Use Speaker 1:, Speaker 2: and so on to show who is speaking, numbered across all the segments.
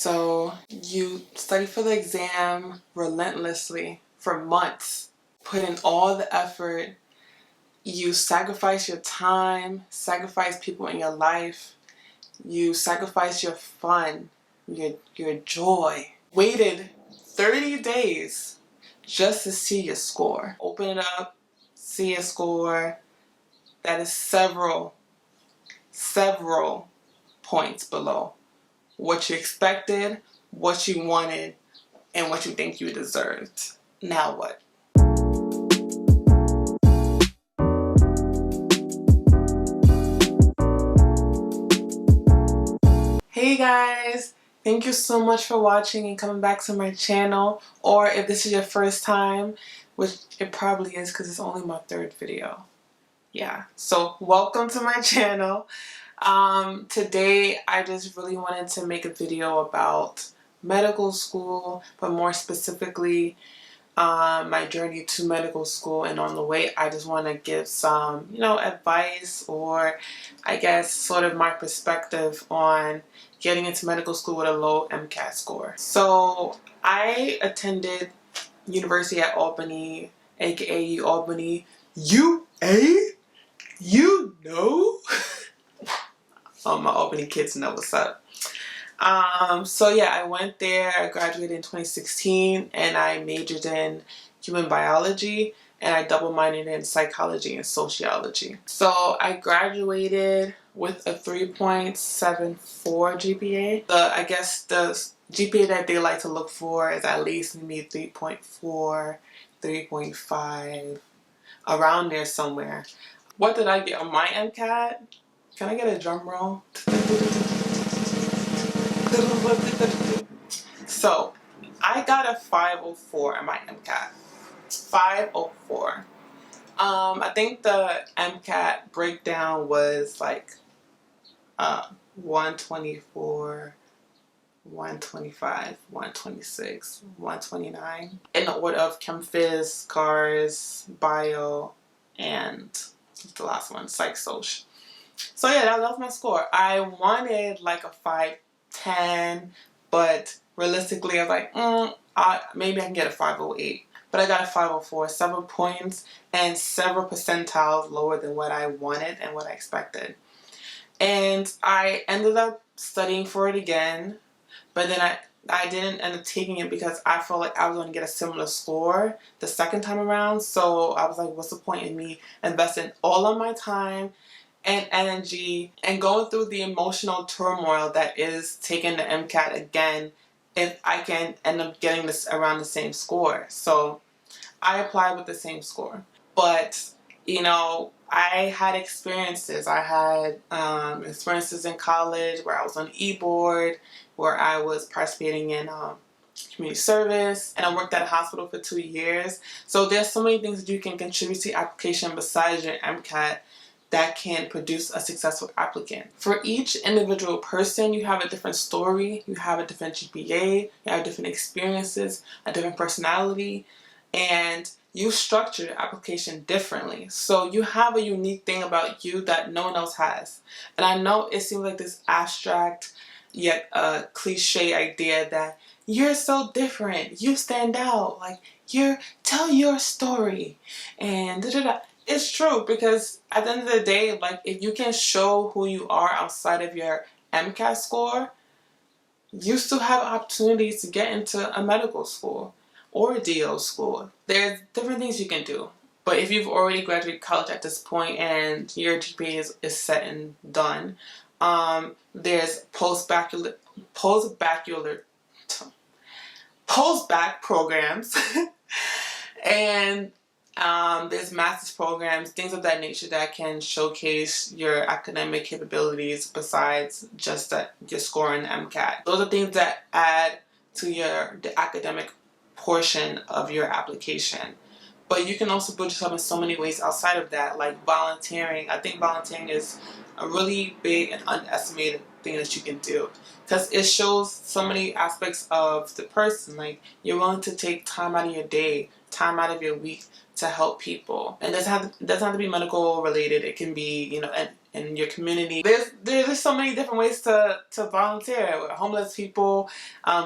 Speaker 1: So you study for the exam relentlessly for months, put in all the effort, you sacrifice your time, sacrifice people in your life, you sacrifice your fun, your joy. Waited 30 days just to see your score. Open it up, see your score. That is several points below what you expected, what you wanted, and what you think you deserved. Now what? Hey guys! Thank you so much for watching and coming back to my channel. Or if this is your first time, which it probably is because it's only my third video. Yeah, so welcome to my channel. Today I just really wanted to make a video about medical school, but more specifically my journey to medical school. And on the way I just want to give some advice, or I guess sort of my perspective on getting into medical school with a low MCAT score. So I attended University at Albany, aka Albany UA. You know? Oh, my Albany kids know what's up. So yeah, I went there. I graduated in 2016 and I majored in human biology and I double minored in psychology and sociology. So I graduated with a 3.74 GPA. I guess the GPA that they like to look for is at least maybe 3.4, 3.5, around there somewhere. What did I get on my MCAT? Can I get a drum roll? So, I got a 504 on my MCAT. 504. I think the MCAT breakdown was like 124, 125, 126, 129. In the order of Chem Phys, Cars, Bio, and the last one, Psych Soc. So yeah, that was my score. I wanted like a 510, but realistically I was like, maybe I can get a 508. But I got a 504, several points and several percentiles lower than what I wanted and what I expected. And I ended up studying for it again, but then I didn't end up taking it because I felt like I was going to get a similar score the second time around. So I was like, what's the point in me investing all of my time and energy and going through the emotional turmoil that is taking the MCAT again if I can end up getting this around the same score. So I applied with the same score. But, I had experiences. I had experiences in college where I was on e-board, where I was participating in community service, and I worked at a hospital for 2 years. So there's so many things that you can contribute to your application besides your MCAT that can produce a successful applicant. For each individual person, you have a different story, you have a different GPA, you have different experiences, a different personality, and you structure your application differently. So you have a unique thing about you that no one else has. And I know it seems like this abstract yet cliche idea that you're so different, you stand out, like tell your story and da-da-da. It's true, because at the end of the day, like, if you can show who you are outside of your MCAT score, you still have opportunities to get into a medical school or a DO school. There's different things you can do. But if you've already graduated college at this point and your GPA is set and done, there's post-bac programs and there's master's programs, things of that nature that can showcase your academic capabilities besides just your score in MCAT. Those are things that add to the academic portion of your application. But you can also build yourself in so many ways outside of that, like volunteering. I think volunteering is a really big and underestimated thing that you can do, because it shows so many aspects of the person. Like, you're willing to take time out of your day, time out of your week to help people. And it doesn't have to be medical related. It can be, in your community. There's so many different ways to volunteer. Homeless people,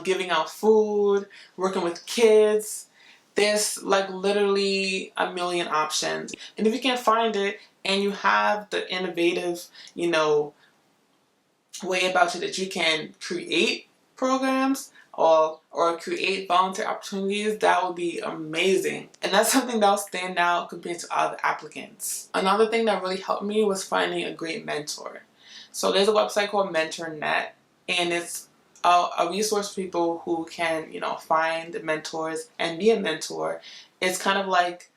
Speaker 1: giving out food, working with kids. There's like literally a million options. And if you can't find it and you have the innovative, way about you that you can create programs or create volunteer opportunities, that would be amazing. And that's something that will stand out compared to other applicants. Another thing that really helped me was finding a great mentor. So there's a website called MentorNet, and it's a resource for people who can, find mentors and be a mentor. It's kind of like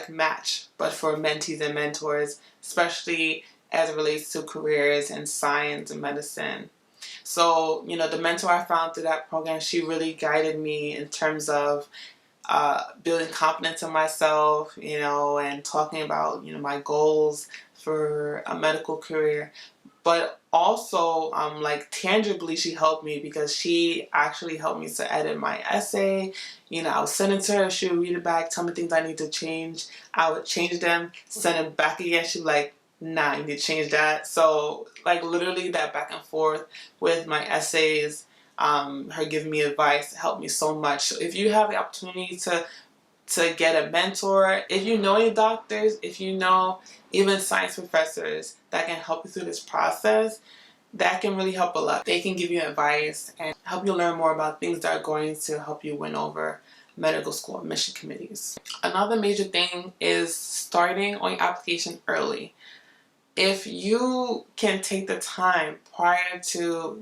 Speaker 1: Match, but for mentees and mentors, especially as it relates to careers in science and medicine. So, the mentor I found through that program, she really guided me in terms of building confidence in myself, and talking about, my goals for a medical career. But also, tangibly, she helped me because she actually helped me to edit my essay. I would send it to her, she would read it back, tell me things I need to change. I would change them, send it back again. She'd be like, nah, you need to change that. So, literally that back and forth with my essays, her giving me advice helped me so much. So if you have the opportunity to get a mentor, if you know any doctors, if you know even science professors that can help you through this process, that can really help a lot. They can give you advice and help you learn more about things that are going to help you win over medical school admission committees. Another major thing is starting on your application early. If you can take the time prior to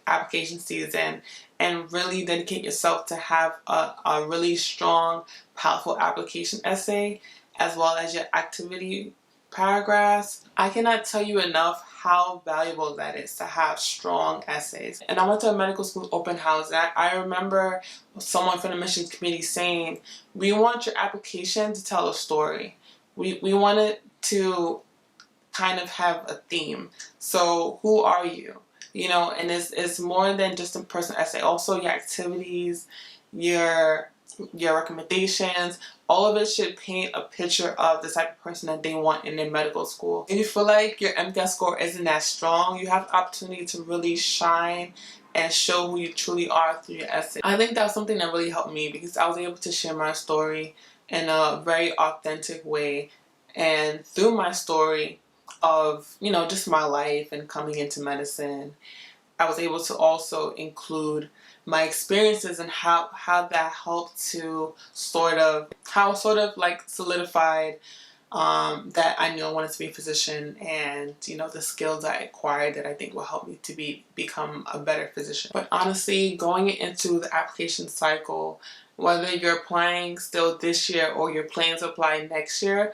Speaker 1: application season and really dedicate yourself to have a really strong, powerful application essay as well as your activity paragraphs, I cannot tell you enough how valuable that is to have strong essays. And I went to a medical school open house, and I remember someone from the admissions committee saying, we want your application to tell a story. We want it to kind of have a theme. So who are you? And it's more than just a personal essay. Also your activities, your recommendations, all of it should paint a picture of the type of person that they want in their medical school. If you feel like your MCAT score isn't that strong, you have the opportunity to really shine and show who you truly are through your essay. I think that was something that really helped me because I was able to share my story in a very authentic way. And through my story of, just my life and coming into medicine, I was able to also include my experiences and how that helped to sort of solidified that I knew I wanted to be a physician, and the skills I acquired that I think will help me to become a better physician. But honestly, going into the application cycle, whether you're applying still this year or you're planning to apply next year,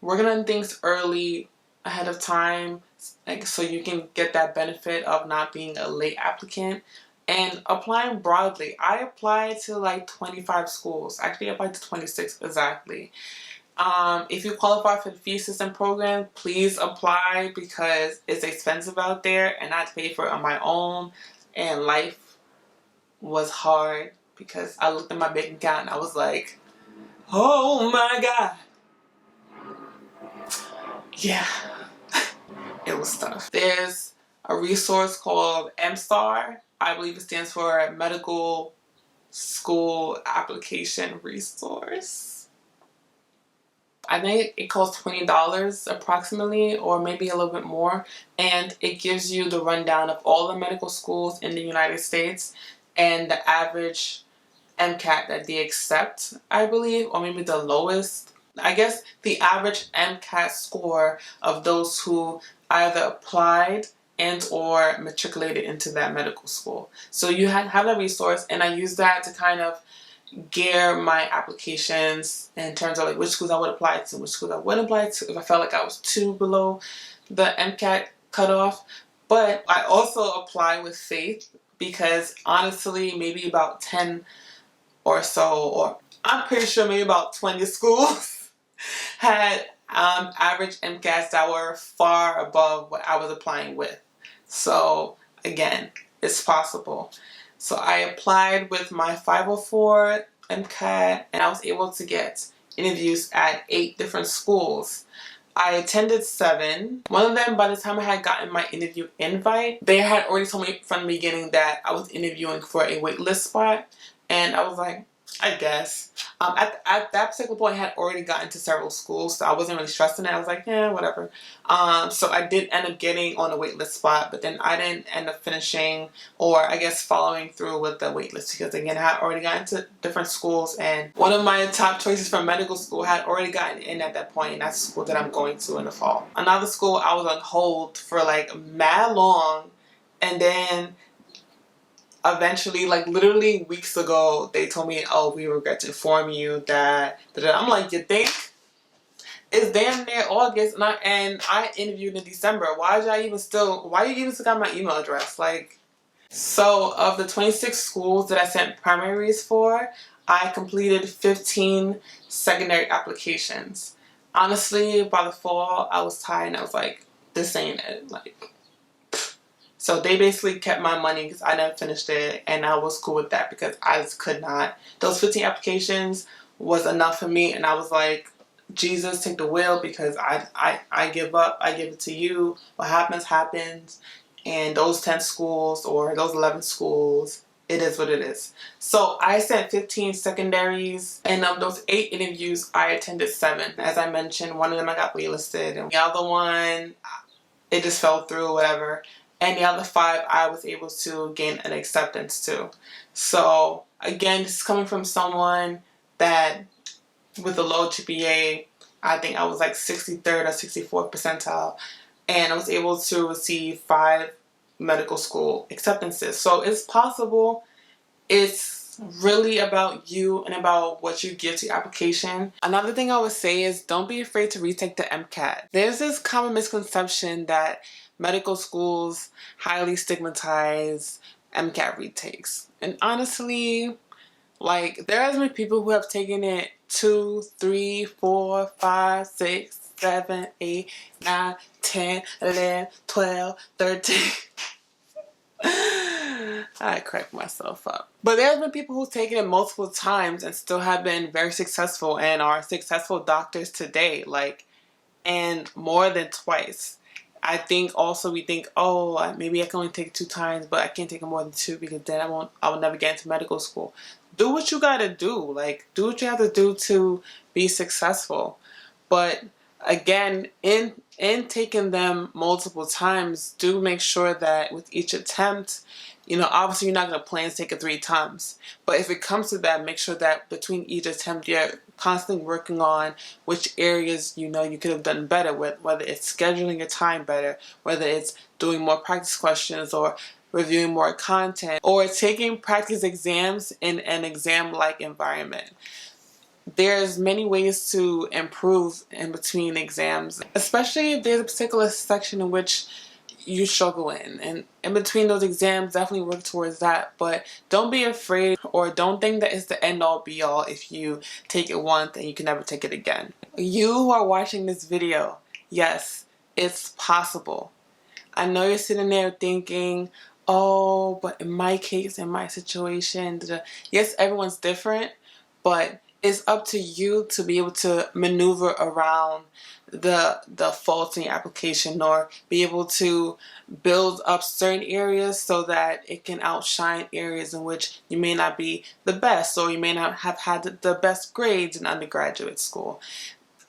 Speaker 1: working on things early ahead of time, so you can get that benefit of not being a late applicant, and applying broadly. I applied to 25 schools. Actually, I applied to 26 exactly. If you qualify for the fee assistant program, please apply because it's expensive out there, and I had to pay for it on my own, and life was hard because I looked at my bank account and I was like, oh my God. Yeah. It was tough. There's a resource called MSTAR. I believe it stands for Medical School Application Resource. I think it costs $20 approximately, or maybe a little bit more, and it gives you the rundown of all the medical schools in the United States and the average MCAT that they accept, I believe, or maybe the lowest. I guess the average MCAT score of those who either applied and or matriculated into that medical school. So you have that resource, and I use that to kind of gear my applications in terms of which schools I would apply to, which schools I wouldn't apply to if I felt like I was too below the MCAT cutoff. But I also apply with faith because honestly, maybe about 10 or so, or I'm pretty sure maybe about 20 schools had average MCATs that were far above what I was applying with. So again, it's possible. So I applied with my 504 MCAT, and I was able to get interviews at 8 different schools. I attended 7. One of them, by the time I had gotten my interview invite, they had already told me from the beginning that I was interviewing for a waitlist spot. And I was like, I guess. At that particular point, I had already gotten to several schools, so I wasn't really stressing it. I was like, yeah, whatever. So I did end up getting on a waitlist spot, but then I didn't end up finishing, or I guess following through with the waitlist, because again, I had already gotten to different schools, and one of my top choices for medical school had already gotten in at that point, and that's the school that I'm going to in the fall. Another school, I was on hold for like mad long, and then eventually, like literally weeks ago, they told me, oh, we regret to inform you that, I'm like, you think? It's damn near August, and I interviewed in December. Why you even still got my email address? Like, so of the 26 schools that I sent primaries for, I completed 15 secondary applications. Honestly, by the fall, I was tired and I was like, this ain't it. Like, so they basically kept my money because I never finished it, and I was cool with that because I just could not. Those 15 applications was enough for me, and I was like, Jesus, take the wheel, because I give up. I give it to you. What happens, happens. And those 10 schools or those 11 schools, it is what it is. So I sent 15 secondaries, and of those 8 interviews, I attended 7. As I mentioned, one of them I got waitlisted, and the other one, it just fell through, whatever. And the other 5, I was able to gain an acceptance to. So again, this is coming from someone that, with a low GPA, I think I was like 63rd or 64th percentile, and I was able to receive 5 medical school acceptances. So it's possible. It's really about you and about what you give to your application. Another thing I would say is don't be afraid to retake the MCAT. There's this common misconception that medical schools highly stigmatize MCAT retakes. And honestly, like, there are many people who have taken it 2, 3, 4, 5, 6, 7, 8, 9, 10, 11, 12, 13. I crack myself up. But there's been people who've taken it multiple times and still have been very successful and are successful doctors today, like, and more than twice. I think also we think, oh, maybe I can only take 2 times, but I can't take it more than 2 because then I will never get into medical school. Do what you gotta do. Like, do what you have to do to be successful. But again, in taking them multiple times, do make sure that with each attempt, obviously you're not going to plan to take it 3 times. But if it comes to that, make sure that between each attempt, you're constantly working on which areas you could have done better with, whether it's scheduling your time better, whether it's doing more practice questions or reviewing more content, or taking practice exams in an exam-like environment. There's many ways to improve in between exams, especially if there's a particular section in which you struggle in. And in between those exams, definitely work towards that. But don't be afraid, or don't think that it's the end all be all if you take it once and you can never take it again. You who are watching this video, yes, it's possible. I know you're sitting there thinking, oh, but in my case, in my situation, yes, everyone's different, but it's up to you to be able to maneuver around the faults in your application, or be able to build up certain areas so that it can outshine areas in which you may not be the best, or you may not have had the best grades in undergraduate school.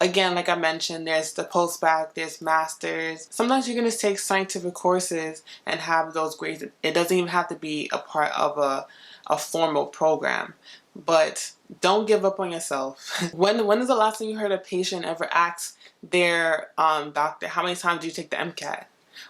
Speaker 1: Again, like I mentioned, there's the post-bac, there's masters. Sometimes you're going to take scientific courses and have those grades. It doesn't even have to be a part of a formal program. But don't give up on yourself. When is the last time you heard a patient ever ask their doctor, how many times did you take the MCAT?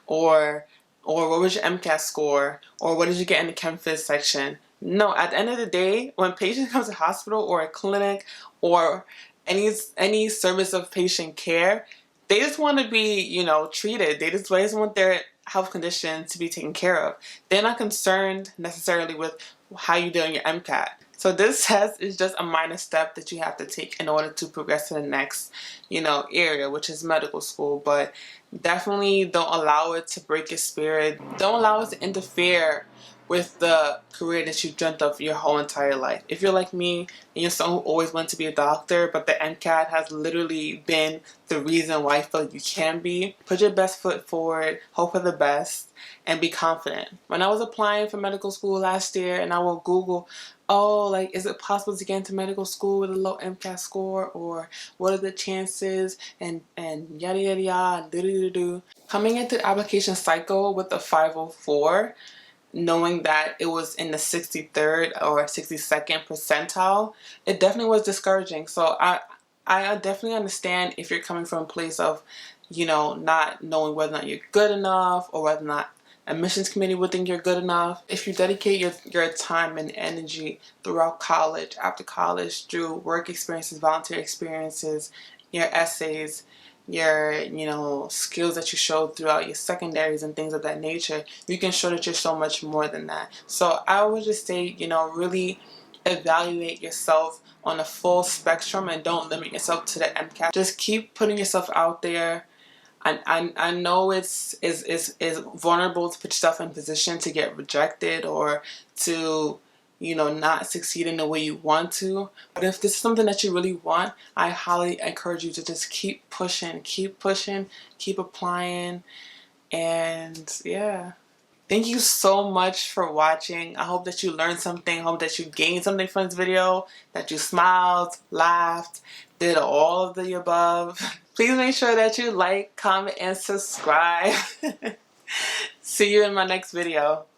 Speaker 1: Or what was your MCAT score? Or what did you get in the Chem Phys section? No, at the end of the day, when patients come to a hospital or a clinic or any service of patient care, they just want to be, treated. They just want their health condition to be taken care of. They're not concerned necessarily with how you do on your MCAT. So this test is just a minor step that you have to take in order to progress to the next, area, which is medical school. But definitely don't allow it to break your spirit. Don't allow it to interfere with the career that you dreamt of your whole entire life. If you're like me and you're someone who always wanted to be a doctor, but the MCAT has literally been the reason why I feel like you can be, put your best foot forward, hope for the best, and be confident. When I was applying for medical school last year and I will Google, oh, like, is it possible to get into medical school with a low MCAT score, or what are the chances, and yada yada yada, and do. Coming into the application cycle with a 504, knowing that it was in the 63rd or 62nd percentile, it definitely was discouraging. So I definitely understand if you're coming from a place of, not knowing whether or not you're good enough, or whether or not admissions committee would think you're good enough. If you dedicate your time and energy throughout college, after college, through work experiences, volunteer experiences, your essays, your skills that you showed throughout your secondaries and things of that nature, you can show that you're so much more than that. So I would just say, really evaluate yourself on a full spectrum and don't limit yourself to the MCAT. Just keep putting yourself out there. I know it's vulnerable to put yourself in a position to get rejected, or to not succeed in the way you want to. But if this is something that you really want, I highly encourage you to just keep pushing, keep applying, and yeah. Thank you so much for watching. I hope that you learned something. I hope that you gained something from this video, that you smiled, laughed, did all of the above. Please make sure that you like, comment, and subscribe. See you in my next video.